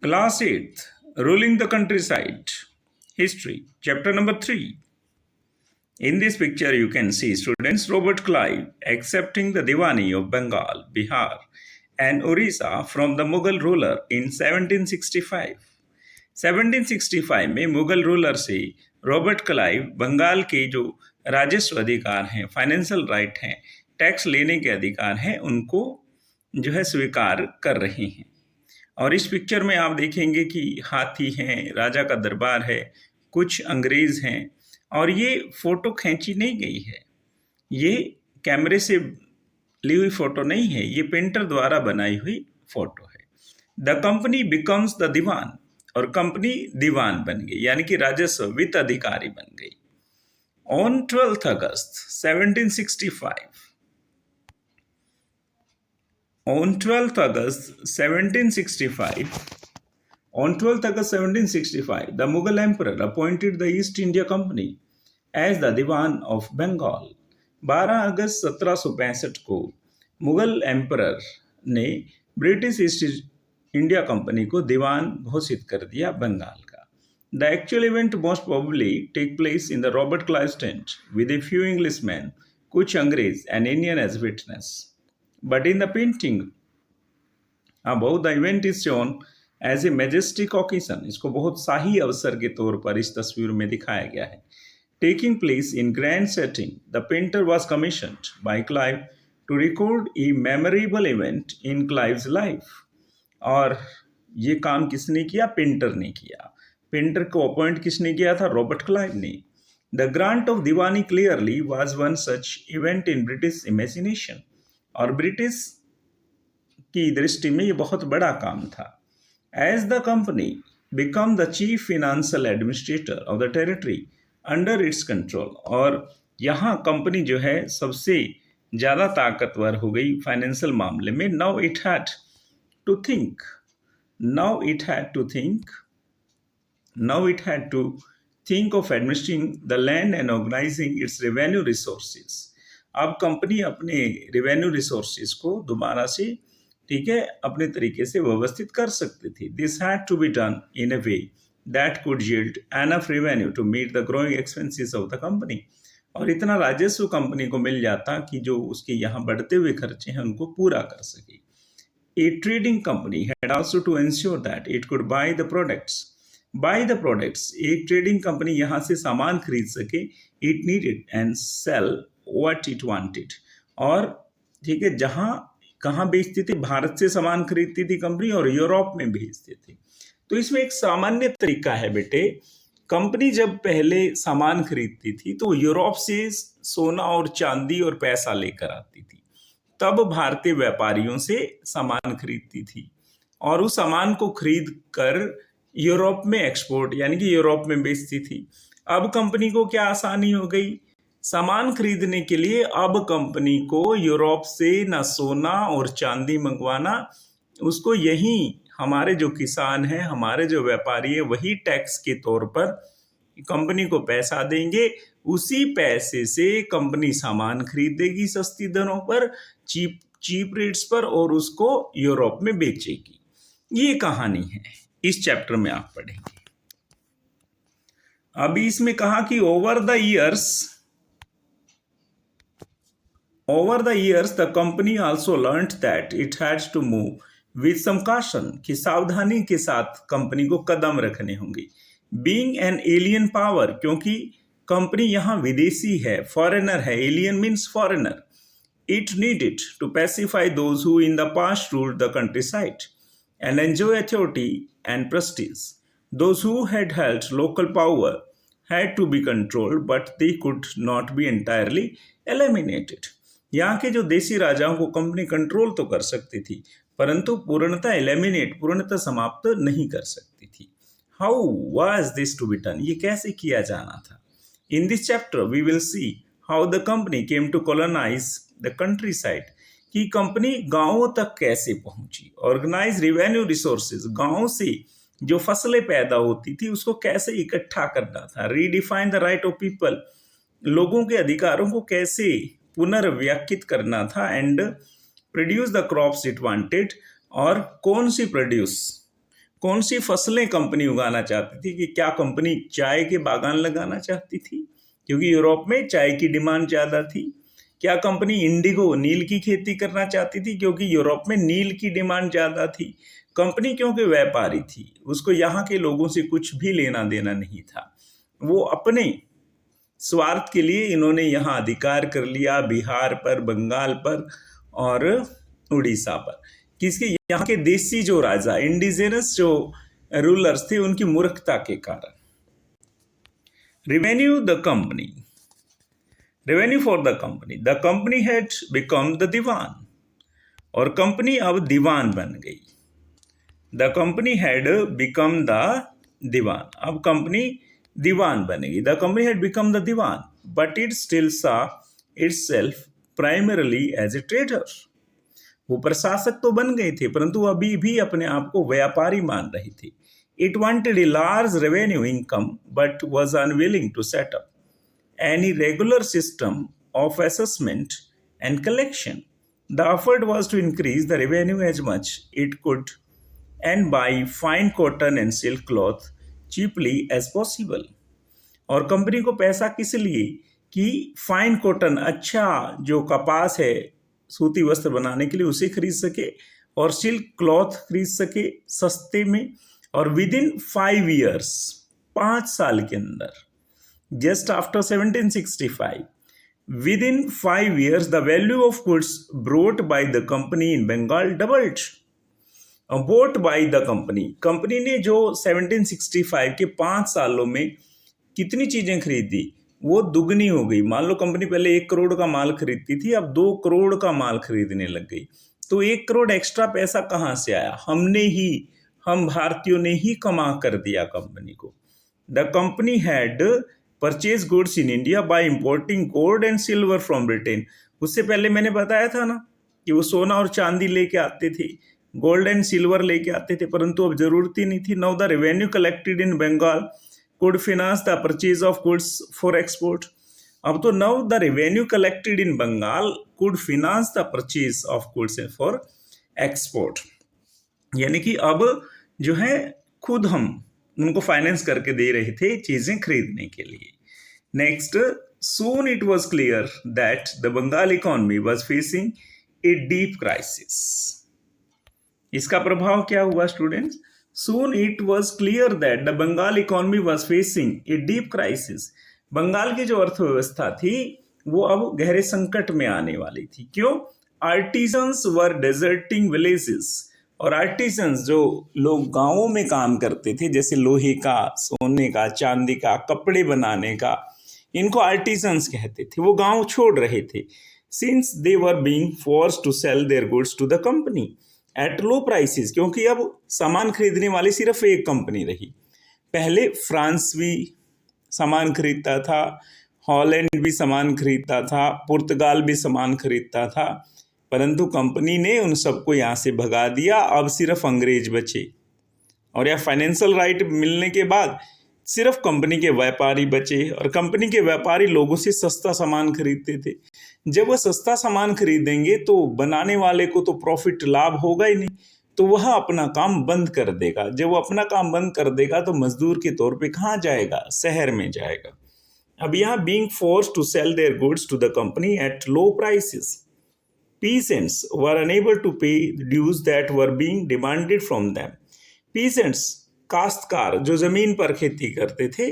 Class 8th, Ruling the Countryside. History, Chapter number 3. In this picture, you can see students Robert Clive accepting the Diwani of Bengal, Bihar, and Orissa from the Mughal ruler in 1765. 1765 में Mughal ruler से Robert Clive Bengal के जो राजस्व अधिकार हैं, financial right हैं, tax लेने के अधिकार हैं, उनको जो है स्वीकार कर रहे हैं। और इस पिक्चर में आप देखेंगे कि हाथी हैं, राजा का दरबार है, कुछ अंग्रेज हैं, और ये फोटो खींची नहीं गई है, ये कैमरे से ली हुई फोटो नहीं है, ये पेंटर द्वारा बनाई हुई फोटो है। The company becomes the Diwan, और कंपनी दीवान बन गई, यानी कि राजस्व वित्त अधिकारी बन गई। On 12 August 1765, On 12th August 1765, the Mughal Emperor appointed the East India Company as the Diwan of Bengal. 12 अगस्त 1765 को मुगल एम्परर ने ब्रिटिश ईस्ट इंडिया कंपनी को दीवान घोषित कर दिया बंगाल का। The actual event most probably take place in the Robert Clive's tent with a few Englishmen, कुछ अंग्रेज and Indian as witness. But in the painting above, the event is shown as a majestic occasion. इसको बहुत शाही अवसर के तौर पर इस तस्वीर में दिखाया गया है। Taking place in grand setting, the painter was commissioned by Clive to record a memorable event in Clive's life. और ये काम किसने किया? पेंटर ने किया। पेंटर को अपॉइंट किसने किया था? रॉबर्ट क्लाइव ने। The grant of Diwani clearly was one such event in British imagination. और ब्रिटिश की दृष्टि में ये बहुत बड़ा काम था। As the company become the chief financial administrator of the territory under its control, और यहाँ कंपनी जो है सबसे ज़्यादा ताकतवर हो गई फाइनेंशियल मामले में। Now it had to think of administering the land and organizing its revenue resources. अब कंपनी अपने रेवेन्यू रिसोर्सेज को दोबारा से अपने तरीके से व्यवस्थित कर सकती थी। This had to be done in a way that could yield enough revenue to meet the growing expenses of the company, और इतना राजस्व कंपनी को मिल जाता कि जो उसके यहाँ बढ़ते हुए खर्चे हैं उनको पूरा कर सके। A trading company had also to ensure that it could buy the products. एक ट्रेडिंग कंपनी यहाँ से सामान खरीद सके, it needed and sell what it wanted. और जहाँ कहाँ बेचती थी? भारत से सामान खरीदती थी कंपनी और यूरोप में भेजती थी। तो इसमें एक सामान्य तरीका है बेटे, कंपनी जब पहले सामान खरीदती थी तो यूरोप से सोना और चांदी और पैसा लेकर आती थी, तब भारतीय व्यापारियों से सामान खरीदती थी और उस सामान को खरीद कर यूरोप में एक्सपोर्ट यानी कि यूरोप में बेचती थी। अब कंपनी को क्या आसानी हो गई? सामान खरीदने के लिए अब कंपनी को यूरोप से न सोना और चांदी मंगवाना, उसको यहीं हमारे जो किसान हैं, हमारे जो व्यापारी है, वही टैक्स के तौर पर कंपनी को पैसा देंगे, उसी पैसे से कंपनी सामान खरीदेगी सस्ती दरों पर, चीप रेट्स पर, और उसको यूरोप में बेचेगी। ये कहानी है, इस चैप्टर में आप पढ़ेंगे। अभी इसमें कहा कि over the years, the company also learnt that it had to move with some caution, कि सावधानी के साथ कंपनी को कदम रखने होंगे। Being an alien power, क्योंकि कंपनी यहाँ विदेशी है, फॉरेनर है, alien means foreigner. It needed to pacify those who in the past ruled the countryside and enjoy authority and prestige. Those who had held local power had to be controlled, but they could not be entirely eliminated. यहाँ के जो देशी राजाओं को company control तो कर सकती थी, परंतु पूर्णतः समाप्त नहीं कर सकती थी। How was this to be done? ये कैसे किया जाना था? In this chapter we will see how the company came to colonise the countryside, कि कंपनी गांवों तक कैसे पहुंची, ऑर्गेनाइज रिवेन्यू रिसोर्सेज, गांवों से जो फसलें पैदा होती थी उसको कैसे इकट्ठा करना था, redefine the right of people, लोगों के अधिकारों को कैसे पुनर्व्याख्यित करना था, and produce the crops it wanted, और कौन सी प्रोड्यूस कौन सी फसलें कंपनी उगाना चाहती थी, कि क्या कंपनी चाय के बागान लगाना चाहती थी क्योंकि यूरोप में चाय की डिमांड ज़्यादा थी? क्या कंपनी इंडिगो नील की खेती करना चाहती थी क्योंकि यूरोप में नील की डिमांड ज़्यादा थी? कंपनी क्योंकि व्यापारी थी, उसको यहाँ के लोगों से कुछ भी लेना देना नहीं था। वो अपने स्वार्थ के लिए इन्होंने यहाँ अधिकार कर लिया बिहार पर, बंगाल पर और उड़ीसा पर। किसके? यहाँ के देसी जो राजा, इंडिजिनस जो रूलर्स थे, उनकी मूर्खता के कारण। Revenue the company, revenue for the company had become the Diwan, और कंपनी अब दीवान बन गई। The company had become the Diwan, अब कंपनी दीवान बनेगी। The company had become the Diwan but it still saw itself primarily as a trader. वो प्रशासक तो बन गए थे परंतु अभी भी अपने आप को व्यापारी मान रहे थे। It wanted a large revenue income but was unwilling to set up any regular system of assessment and collection. The effort was to increase the revenue as much it could and buy fine cotton and silk cloth cheaply as possible. और company को पैसा किस लिए? कि fine cotton, अच्छा जो कपास है सूती वस्त्र बनाने के लिए, उसे खरीद सके, और सिल्क क्लॉथ खरीद सके सस्ते में, और विद इन 5 years, 5 साल के अंदर, just after 1765, within 5 years the value of goods brought by the company in Bengal doubled. Bought by the company ने जो 1765 के 5 सालों में कितनी चीजें खरीदी, वो दुगनी हो गई। मान लो कंपनी पहले 1 करोड़ का माल खरीदती थी, अब 2 करोड़ का माल खरीदने लग गई। तो 1 करोड़ एक्स्ट्रा पैसा कहाँ से आया? हम भारतीयों ने ही कमा कर दिया कंपनी को। The company had purchase goods in India by importing gold and silver from Britain. उससे पहले मैंने बताया था ना कि वो सोना और चांदी लेके आते थे, गोल्ड एंड सिल्वर लेके आते थे, परंतु अब जरूरत ही नहीं थी। Now the revenue collected in Bengal could finance the purchase of goods for export. अब तो now the revenue collected in Bengal could finance the purchase of goods for export, यानी कि अब जो है खुद हम उनको फाइनेंस करके दे रहे थे चीजें खरीदने के लिए। Next, soon it was clear that the Bengal economy was facing a deep crisis. इसका प्रभाव क्या हुआ students? Soon it was clear that the Bengal economy was facing a deep crisis. Bengal की जो अर्थव्यवस्था थी वो अब गहरे संकट में आने वाली थी। क्यों? आर्टिजन्स वर डेजर्टिंग विलेजेस, और आर्टिजन्स जो लोग गांवों में काम करते थे, जैसे लोहे का, सोने का, चांदी का, कपड़े बनाने का, इनको आर्टिजन्स कहते थे, वो गांव छोड़ रहे थे। Since they were being forced to sell their goods to the company at low prices, क्योंकि अब सामान खरीदने वाली सिर्फ एक कंपनी रही। पहले फ्रांस भी सामान खरीदता था, हॉलैंड भी सामान खरीदता था, पुर्तगाल भी सामान खरीदता था, परंतु कंपनी ने उन सबको यहाँ से भगा दिया। अब सिर्फ अंग्रेज बचे, और यह फाइनेंशियल राइट मिलने के बाद सिर्फ कंपनी के व्यापारी बचे, और कंपनी के व्यापारी लोगों से सस्ता सामान खरीदते थे। जब वह सस्ता सामान खरीदेंगे तो बनाने वाले को तो प्रॉफिट लाभ होगा ही नहीं, तो वह अपना काम बंद कर देगा। जब वो अपना काम बंद कर देगा तो मजदूर के तौर पे कहाँ जाएगा? शहर में जाएगा। अब यहाँ being forced to sell their goods to the company at low prices, peasants were unable to pay the dues that were being demanded from them. Peasants, काश्तकार जो जमीन पर खेती करते थे।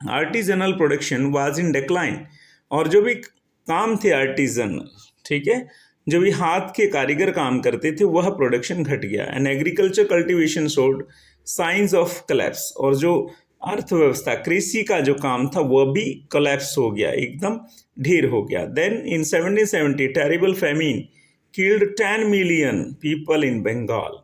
Artisanal production was in decline, और जो भी काम थे आर्टिजनल, ठीक है, जो भी हाथ के कारीगर काम करते थे, वह प्रोडक्शन घट गया। And agriculture cultivation showed science of collapse, और जो अर्थव्यवस्था कृषि का जो काम था वह भी कोलैप्स हो गया, एकदम ढेर हो गया। Then in 1770 terrible famine killed 10 million people in Bengal.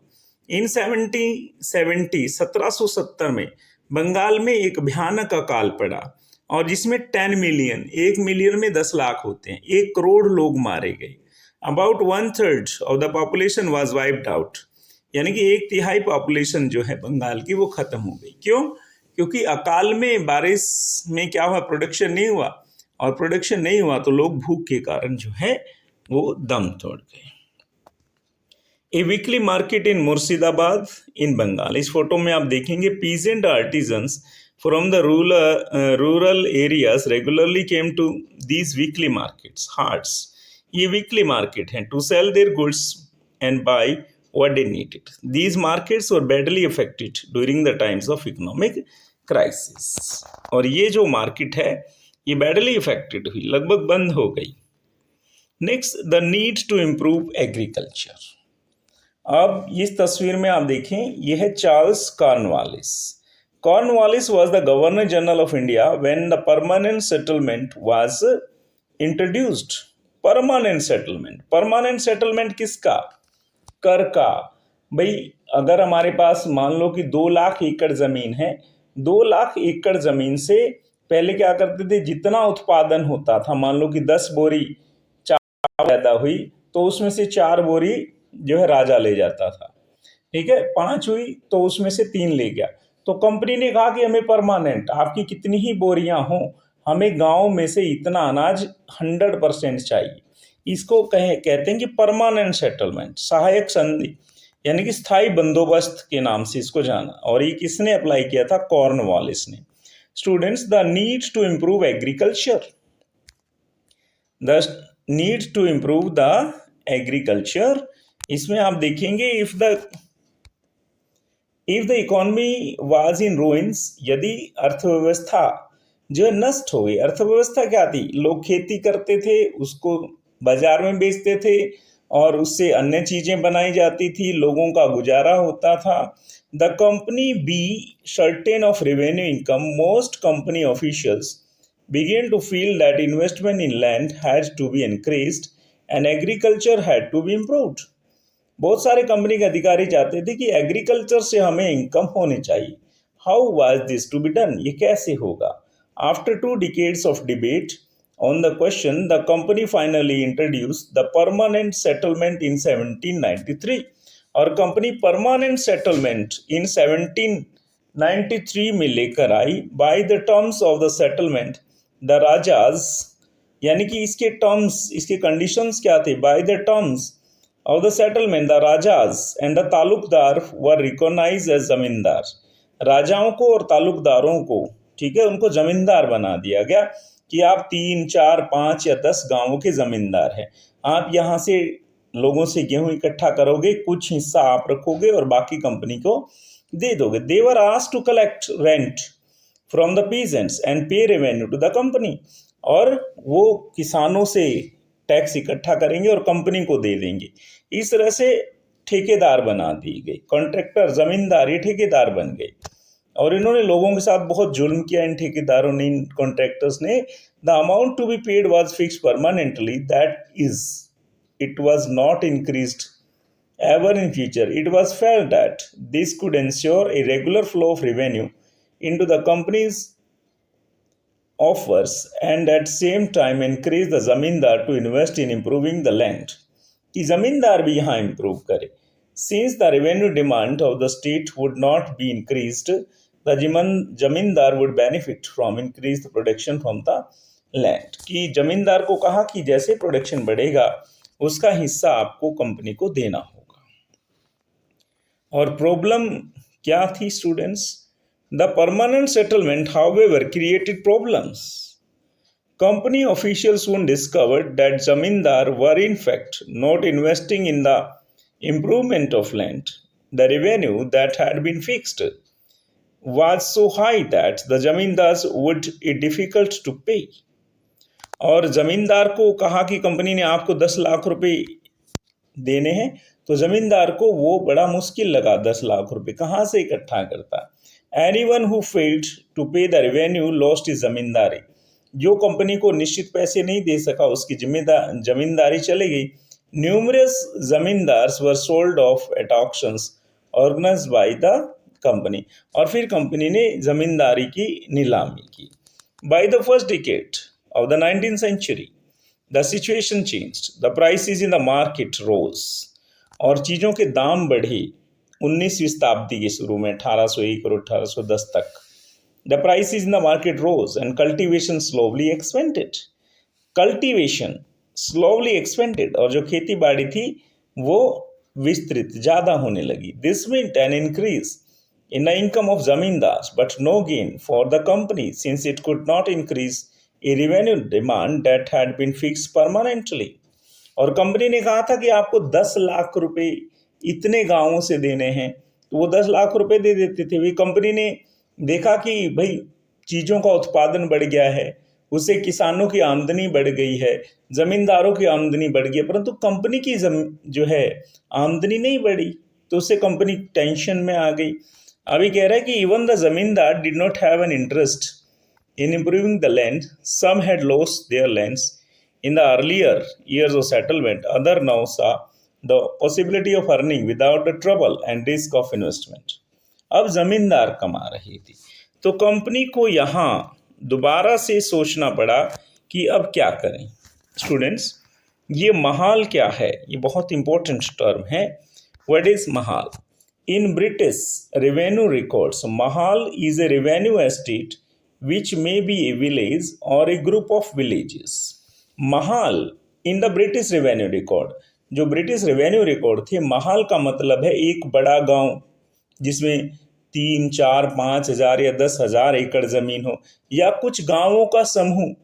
In 1770 में बंगाल में एक भयानक अकाल पड़ा, और जिसमें 10 मिलियन, 1 मिलियन में 10 लाख होते हैं, 1 करोड़ लोग मारे गए। About 1/3 of the population was wiped out, यानी कि 1/3 पॉपुलेशन जो है बंगाल की वो खत्म हो गई। क्यों? क्योंकि अकाल में, बारिश में क्या हुआ? प्रोडक्शन नहीं हुआ, और प्रोडक्शन नहीं हुआ तो लोग भूख के कारण जो है वो दम तोड़ गए। A weekly market in Murshidabad in Bengal. इस फोटो में आप देखेंगे peasant artisans from the rural areas regularly came to these weekly markets haats. ये वीकली मार्केट हैं to sell their goods and buy what they needed. These markets were badly affected during the times of economic crisis. और ये जो market है ये badly affected हुई, लगभग बंद हो गई। Next, the need to improve agriculture. अब इस तस्वीर में आप देखें, यह है Charles Cornwallis. Cornwallis was the Governor General of India when the permanent settlement was introduced. Permanent settlement किसका? कर का। भाई अगर हमारे पास मान लो कि 2 लाख एकड़ जमीन है, 2 लाख एकड़ जमीन से पहले क्या करते थे, जितना उत्पादन होता था, मान लो कि 10 बोरी चावल पैदा हुई तो उसमें से 4 बोरी जो है राजा ले जाता था, ठीक है, 5 हुई तो उसमें से 3 ले गया। तो कंपनी ने कहा कि हमें परमानेंट, आपकी कितनी ही बोरियां हों, हमें गांव में से इतना अनाज 100% चाहिए। इसको कहते हैं कि परमानेंट सेटलमेंट, सहायक संधि, यानी कि स्थायी बंदोबस्त के नाम से इसको जाना। और ये किसने अप्लाई किया था? कॉर्नवालिस ने। Students, the need to improve agriculture, the need to improve the agriculture, इसमें आप देखेंगे if the economy was in ruins, यदि अर्थव्यवस्था जो है नष्ट हो गई। अर्थव्यवस्था क्या थी? लोग खेती करते थे, उसको बाजार में बेचते थे और उससे अन्य चीजें बनाई जाती थी, लोगों का गुजारा होता था। The company be certain of revenue income, most company officials began to feel that investment in land had to be increased and agriculture had to be improved. बहुत सारे कंपनी के अधिकारी चाहते थे कि एग्रीकल्चर से हमें इनकम होनी चाहिए। How was this to be done? ये कैसे होगा? After 2 decades of debate on the question, the company finally introduced the permanent settlement in 1793. और कंपनी परमानेंट सेटलमेंट इन 1793 में लेकर आई। By the terms of the settlement the rajas, यानी कि इसके टर्म्स, इसके कंडीशंस क्या थे? By the terms of the settlement the rajas and the talukdar were recognised as zamindar. राजाओं को और तालुकदारों को, ठीक है, उनको जमींदार बना दिया गया कि आप 3, 4, 5 या 10 गांवों के जमींदार हैं। आप यहाँ से लोगों से गेहूं इकट्ठा करोगे, कुछ हिस्सा आप रखोगे और बाकी कंपनी को दे दोगे। They were asked to collect rent from the peasants and pay revenue to the company. और वो किसानों से टैक्स इकट्ठा करेंगे और कंपनी को दे देंगे। इस तरह से ठेकेदार बना दी गई। कॉन्ट्रैक्टर, जमींदार, ये ठेकेदार बन गए और इन्होंने लोगों के साथ बहुत जुल्म किया, इन ठेकेदारों ने, इन कॉन्ट्रैक्टर्स ने। The amount to be paid was fixed permanently, that is it was not increased ever in future. It was felt that this could ensure a regular flow of revenue into the company's offers and at same time encourage the zamindar to invest in improving the land. कि जमींदार भी यहाँ improve करे। Since the revenue demand of the state would not be increased, the जमींदार would benefit from increased production from the land. कि जमींदार को कहा कि जैसे प्रोडक्शन बढ़ेगा उसका हिस्सा आपको कंपनी को देना होगा। और प्रॉब्लम क्या थी students? The permanent settlement however created problems. Company officials soon discovered that zamindar were in fact not investing in the improvement of land. The revenue that had been fixed was so high that the zamindars would be difficult to pay. और जमींदार को कहा कि company ने आपको 10 लाख रुपए देने हैं, तो जमींदार को वो बड़ा मुश्किल लगा। 10 लाख रुपए कहाँ से इकट्ठा करता? एनीवन हु फेल्ड टू पे द रेवेन्यू लॉस्ट हिज जमींदारी। जो कंपनी को निश्चित पैसे नहीं दे सका उसकी जमींदारी चली गई। Numerous zamindars were sold off at auctions organised by the company. और फिर कंपनी ने जमींदारी की नीलामी की। By the first decade of the 19th century, the situation changed. The prices in the market rose. और चीज़ों के दाम बढ़े 19वीं शताब्दी के शुरू में 1801 और 1810 तक। The prices in the market rose and cultivation slowly expanded. Cultivation slowly expanded, और जो खेती बाड़ी थी वो विस्तृत ज़्यादा होने लगी। This meant an increase in the income of zamindars but no gain for the company since it could not increase a revenue demand that had been fixed permanently। और कंपनी ने कहा था कि आपको 10 लाख रुपए इतने गांवों से देने हैं, तो वो 10 लाख रुपए दे देते थे। वही कंपनी ने देखा कि भाई चीज़ों का उत्पादन बढ़ गया है, उससे किसानों की आमदनी बढ़ गई है, ज़मींदारों की आमदनी बढ़ गई है, परंतु कंपनी की जो है आमदनी नहीं बढ़ी, तो उससे कंपनी टेंशन में आ गई। अभी कह रहा है कि इवन द जमींदार did not have an interest in improving the land. Some had lost their lands in the earlier years of settlement. Others now saw the possibility of earning without the trouble and risk of investment। अब जमींदार कमा रही थी, तो company को यहाँ दोबारा से सोचना पड़ा कि अब क्या करें। स्टूडेंट्स, ये महाल क्या है? ये बहुत इंपॉर्टेंट टर्म है। What is Mahal? In British revenue records, Mahal is a revenue estate which may be a village or a group of villages। Mahal in the British revenue record, जो ब्रिटिश रेवेन्यू रिकॉर्ड थे, महाल का मतलब है एक बड़ा गांव जिसमें 3, 4, 5 हजार या 10 हजार एकड़ जमीन हो, या कुछ गांवों का समूह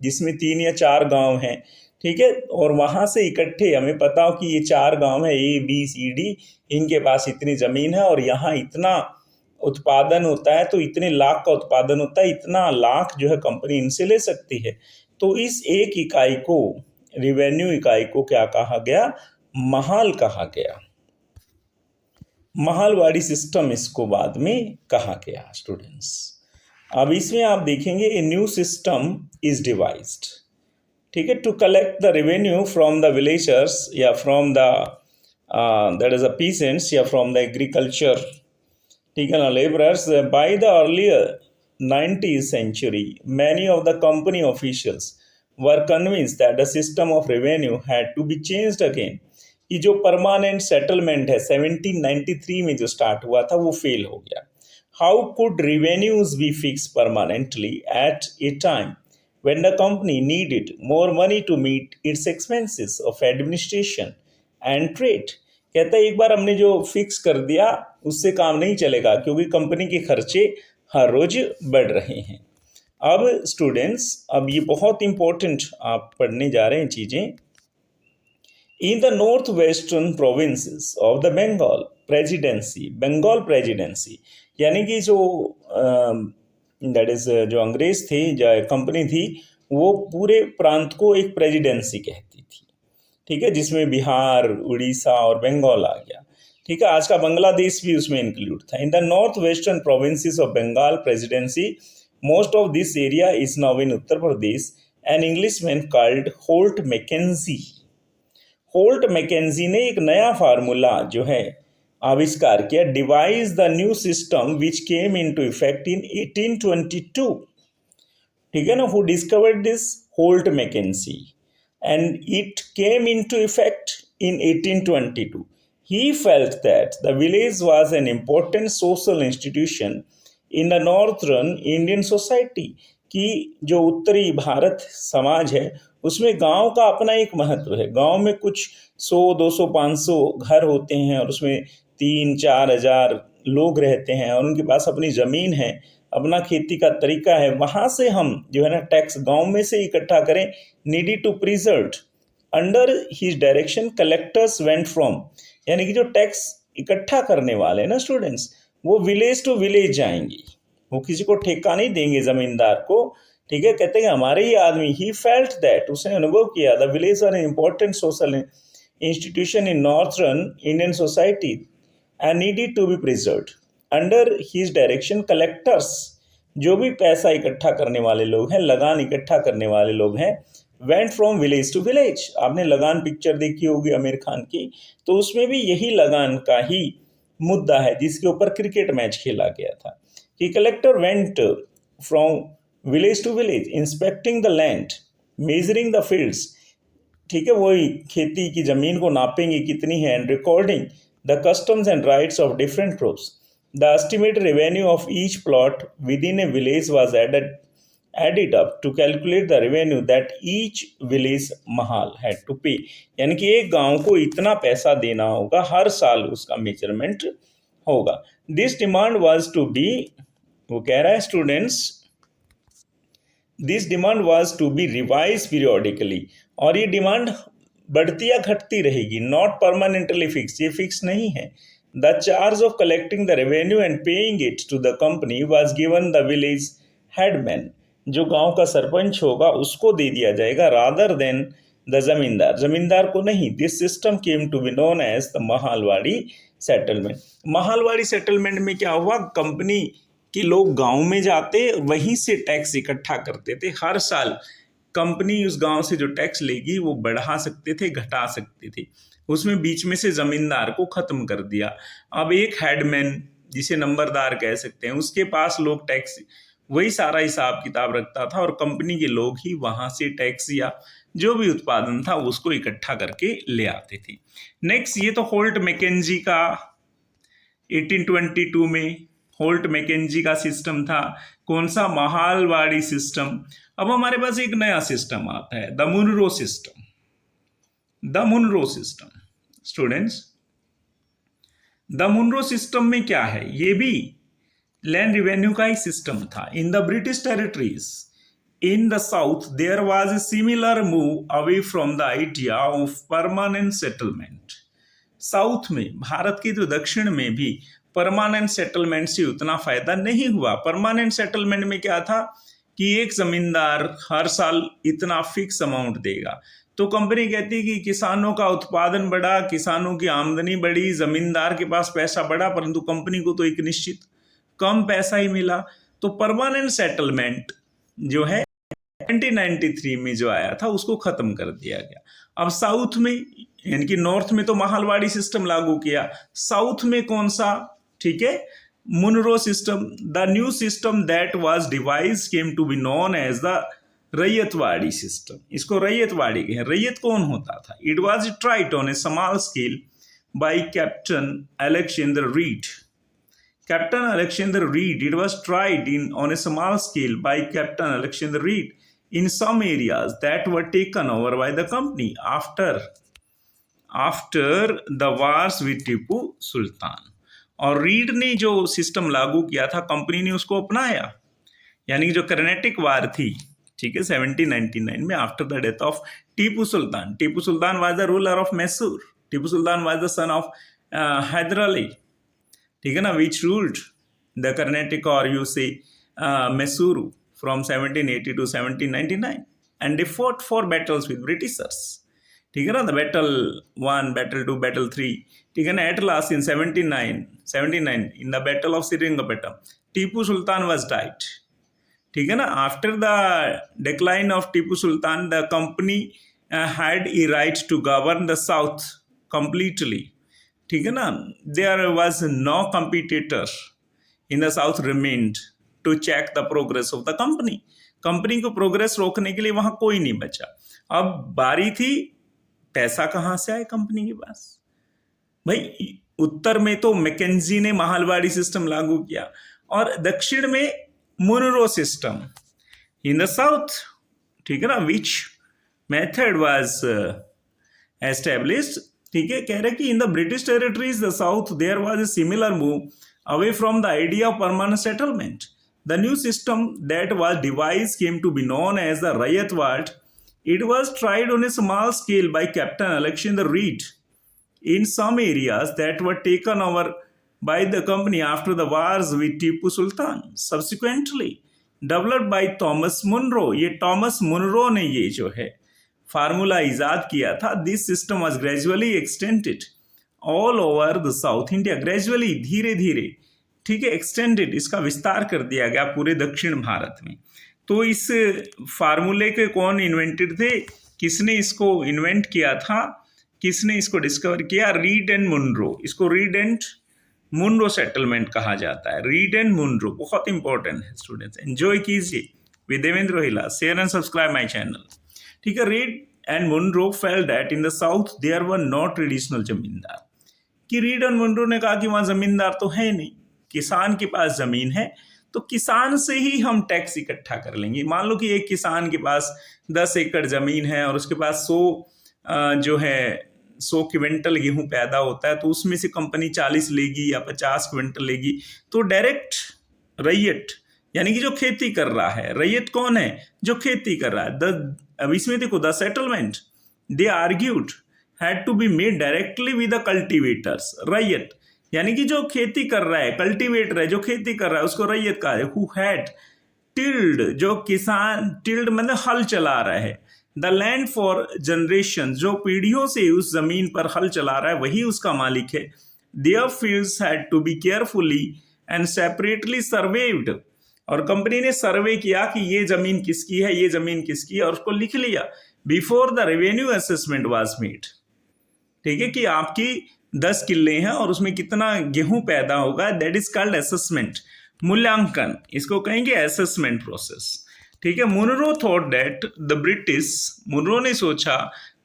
जिसमें 3 या 4 गांव हैं, ठीक है, और वहां से इकट्ठे हमें पता हो कि ये 4 गांव है ABCD, इनके पास इतनी जमीन है और यहाँ इतना उत्पादन होता है, तो इतने लाख का उत्पादन होता है, इतना लाख जो है कंपनी इनसे ले सकती है। तो इस एक इकाई को, रेवेन्यू इकाई को क्या कहा गया? महाल कहा गया। महालवाड़ी सिस्टम इसको बाद में कहा गया। स्टूडेंट्स, अब इसमें आप देखेंगे a new system is devised, ठीक है, to collect the revenue from the villagers या from the that is a peasants या फ्रॉम द एग्रीकल्चर, ठीक है ना, laborers। By the earlier 19th century, many of the company officials were convinced that the system of revenue had to be changed again। कि जो permanent settlement है 1793 में जो start हुआ था वो फेल हो गया। How could revenues be fixed permanently at a time when the company needed more money to meet its expenses of administration and trade। कहता है एक बार हमने जो फिक्स कर दिया उससे काम नहीं चलेगा, क्योंकि कंपनी के खर्चे हर रोज बढ़ रहे हैं। अब स्टूडेंट्स, अब ये बहुत इंपॉर्टेंट आप पढ़ने जा रहे हैं चीज़ें। In the north western provinces of the Bengal presidency, Bengal presidency यानी कि जो दैट इज जो अंग्रेज थे, जो कंपनी थी, वो पूरे प्रांत को एक प्रेसिडेंसी कहती थी, ठीक है, जिसमें बिहार, उड़ीसा और बंगाल आ गया, ठीक है, आज का बांग्लादेश भी उसमें इंक्लूड था। In the north western provinces of Bengal presidency, most of this area is now in Uttar Pradesh. An Englishman called Holt Mackenzie, Holt Mackenzie ने एक नया फार्मूला जो है आविष्कार किया, devise the new system which came into effect in 1822, ठीक है ना। Who discovered this? Holt Mackenzie, and it came into effect in 1822। He felt that the village was an important social institution in the northern Indian society, कि जो उत्तरी भारत समाज है उसमें गांव का अपना एक महत्व है। गांव में कुछ 100, 200, 500 घर होते हैं और उसमें 3, 4 हजार लोग रहते हैं और उनके पास अपनी ज़मीन है, अपना खेती का तरीका है। वहाँ से हम जो है ना टैक्स गांव में से इकट्ठा करें। Needed to preserve under his direction collectors went from, यानी कि जो टैक्स इकट्ठा करने वाले हैं ना स्टूडेंट्स, वो विलेज टू विलेज जाएंगे, वो किसी को ठेका नहीं देंगे ज़मींदार को, ठीक है। कहते हैं हमारे ही आदमी, ही फेल्ट दैट, उसने अनुभव किया, the village are an important social institution in northern Indian society and needed to be preserved. Under his direction collectors, जो भी पैसा इकट्ठा करने वाले लोग हैं, लगान इकट्ठा करने वाले लोग हैं, went from village to village. आपने लगान पिक्चर देखी होगी आमिर खान की, तो उसमें भी यही लगान का ही मुद्दा है जिसके ऊपर क्रिकेट मैच खेला गया था कि collector went from village to village inspecting the land, measuring the fields, ठीक है, वही खेती की ज़मीन को नापेंगे कितनी है, and recording the customs and rights of different crops. The estimated revenue of each plot within a village was added added up to calculate the revenue that each village mahal had to pay। यानी कि एक गांव को इतना पैसा देना होगा, हर साल उसका मेजरमेंट होगा। This demand was to be, वो कह रहा है students, this demand was to be revise periodically, और ये डिमांड बढ़ती या घटती रहेगी, नॉट परमानेंटली फिक्स, ये फिक्स नहीं है। The charge of collecting the revenue and paying it to the company was given the village headman, जो गांव का सरपंच होगा उसको दे दिया जाएगा, रादर देन द जमींदार, जमींदार को नहीं। This system came to be known as the mahalwari settlement. Mahalwari settlement में क्या हुआ, कंपनी के लोग गांव में जाते, वहीं से टैक्स इकट्ठा करते थे। हर साल कंपनी उस गांव से जो टैक्स लेगी वो बढ़ा सकते थे, घटा सकते थे, उसमें बीच में से जमींदार को खत्म कर दिया। अब एक हेडमैन, जिसे नंबरदार कह सकते हैं, उसके पास लोग टैक्स, वही सारा हिसाब किताब रखता था, और कंपनी के लोग ही वहां से टैक्स या जो भी उत्पादन था उसको इकट्ठा करके ले आते थे। नेक्स्ट, ये तो होल्ट मैकेंजी का 1822 में होल्ट मैकेंजी का सिस्टम था। कौन सा, महालवाड़ी सिस्टम। अब हमारे पास एक नया सिस्टम आता है, the Munro system. The Munro system students, the Munro system में क्या है, ये भी लैंड रिवेन्यू का ही सिस्टम था। In the British territories in the south there was a similar move away from the idea of permanent settlement. South में, भारत के जो दक्षिण में भी परमानेंट सेटलमेंट से उतना फायदा नहीं हुआ। परमानेंट सेटलमेंट में क्या था कि एक जमींदार हर साल इतना फिक्स अमाउंट देगा, तो कंपनी कहती है कि किसानों का उत्पादन बढ़ा, किसानों की आमदनी बढ़ी, जमींदार के पास पैसा बढ़ा, परंतु कंपनी को तो एक निश्चित कम पैसा ही मिला। तो परमानेंट सेटलमेंट जो है 1993 में जो आया था उसको खत्म कर दिया गया। अब साउथ में, यानी कि नॉर्थ में तो महालवाड़ी सिस्टम लागू किया, साउथ में कौन सा, ठीक है, Munro system. The new system that was devise came to be known as the ryotwari system. इसको रैयतवाड़ी कहें। रैयत कौन होता था, it was tried on a small scale by Captain Alexander Read. Captain Alexander Reed, it was tried on a small scale by Captain Alexander Reed in some areas that were taken over by the company after the wars with Tipu Sultan। और read ने जो system लागू किया था, company ने उसको अपनाया, यानी जो कर्नेटिक वार थी, ठीक है, 1799 में, after the death of Tipu Sultan. Tipu Sultan was the ruler of Mysore. Tipu Sultan was the son of Hyder Ali, ठीक है ना, विच रूल्ड द कर्नेटिक और यू से Mysuru from 1780 to 1799, and they fought for battles with Britishers, ठीक है ना, द बैटल 1, बैटल 2, बैटल 3, ठीक है ना। At last in 1779 in the battle of Seringapatam, Tipu Sultan was died, ठीक है ना। After the decline of Tipu Sultan, the company had a right to govern the south completely, ठीक है ना। There was no competitor in the south remained to check the progress of the company. Company को progress रोकने के लिए वहां कोई नहीं बचा। अब बारी थी, पैसा कहां से आए कंपनी के पास, भाई उत्तर में तो मैकेंजी ने महालवाड़ी सिस्टम लागू किया, और दक्षिण में Munro system. In the south, ठीक है ना, विच मेथड वाज एस्टेब्लिश्ड, ठीक है, कह रहे कि in the British territories the south there was a similar move away from the idea of permanent settlement. The new system that was devise came to be known as the ryotwar. It was tried on a small scale by Captain Alexander Read in some areas that were taken over by the company after the wars with Tipu Sultan, subsequently developed by Thomas Munro। ये Thomas Munro ने ये जो है formula इजाद किया था। This system was gradually extended all over the south India, gradually, धीरे धीरे, ठीक है, एक्सटेंडेड, इसका विस्तार कर दिया गया पूरे दक्षिण भारत में। तो इस फार्मूले के कौन इन्वेंटेड थे, किसने इसको इन्वेंट किया था, किसने इसको डिस्कवर किया, रीड एंड मुनरो। इसको रीड एंड मुनरो सेटलमेंट कहा जाता है। रीड एंड मुनरो बहुत इंपॉर्टेंट है स्टूडेंट्स, एंजॉय कीजिए with Devendra Rohila. Share and subscribe my channel, ठीक है। Read and Munro felt that in the south there were not traditional zamindar, कि रीड एंड मुनरो ने कहा कि वहाँ जमींदार तो है नहीं, किसान के पास जमीन है तो किसान से ही हम टैक्स इकट्ठा कर लेंगे। मान लो कि एक किसान के पास 10 एकड़ जमीन है और उसके पास 100 क्विंटल गेहूं पैदा होता है, तो उसमें से कंपनी 40 लेगी या 50 क्विंटल लेगी। तो डायरेक्ट रैयत यानी कि जो खेती कर रहा है, रैयत कौन है? जो खेती कर रहा है। अब इसमें देखो, the settlement they argued had to be made directly with the cultivators. Ryot यानी कि जो खेती कर रहा है, कल्टीवेटर है जो खेती कर रहा है, उसको रैयत कहा है। हु हैड टिल्ड, जो किसान, टिल्ड मतलब हल चला रहा है, द लैंड फॉर जनरेशन, जो पीढ़ियों से उस जमीन पर हल चला रहा है वही उसका मालिक है। Their fields had to be carefully and separately surveyed, और कंपनी ने सर्वे किया कि ये जमीन किसकी है, ये जमीन किसकी है, और उसको लिख लिया। Before the revenue assessment was made, ठीक है, कि आपकी 10 किल्ले हैं और उसमें कितना गेहूं पैदा होगा, दैट इज कॉल्ड असेसमेंट, मूल्यांकन, इसको कहेंगे असेसमेंट प्रोसेस। ठीक है। Munro thought that the British, Munro ने सोचा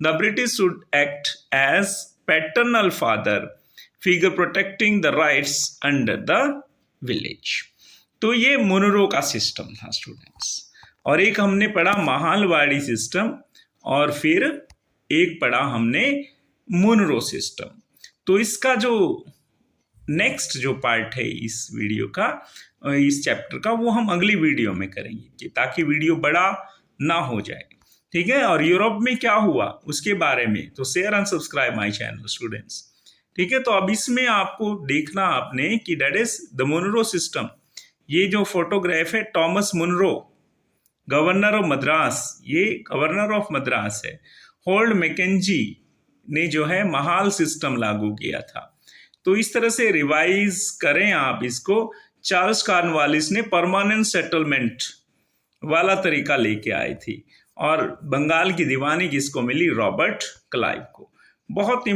the British should act as paternal father figure protecting the rights under the village. तो ये मुनरो का सिस्टम था स्टूडेंट्स। और एक हमने पढ़ा महालवाड़ी सिस्टम, और फिर एक पढ़ा हमने मुनरो सिस्टम। तो इसका जो नेक्स्ट जो पार्ट है इस वीडियो का, इस चैप्टर का, वो हम अगली वीडियो में करेंगे ताकि वीडियो बड़ा ना हो जाए। ठीक है। और यूरोप में क्या हुआ उसके बारे में तो share and subscribe my channel students. ठीक है। तो अब इसमें आपको देखना आपने कि that is the Munro system. ये जो फोटोग्राफ है Thomas Munro, governor of Madras, ये गवर्नर ऑफ मद्रास है। होल्ड मैकेंजी ने जो है महाल सिस्टम लागू किया था। तो इस तरह से रिवाइज करें आप इसको। चार्ल्स कॉर्नवालिस ने परमानेंट सेटलमेंट वाला तरीका लेके आई थी, और बंगाल की दीवानी किसको मिली? रॉबर्ट क्लाइव को। बहुत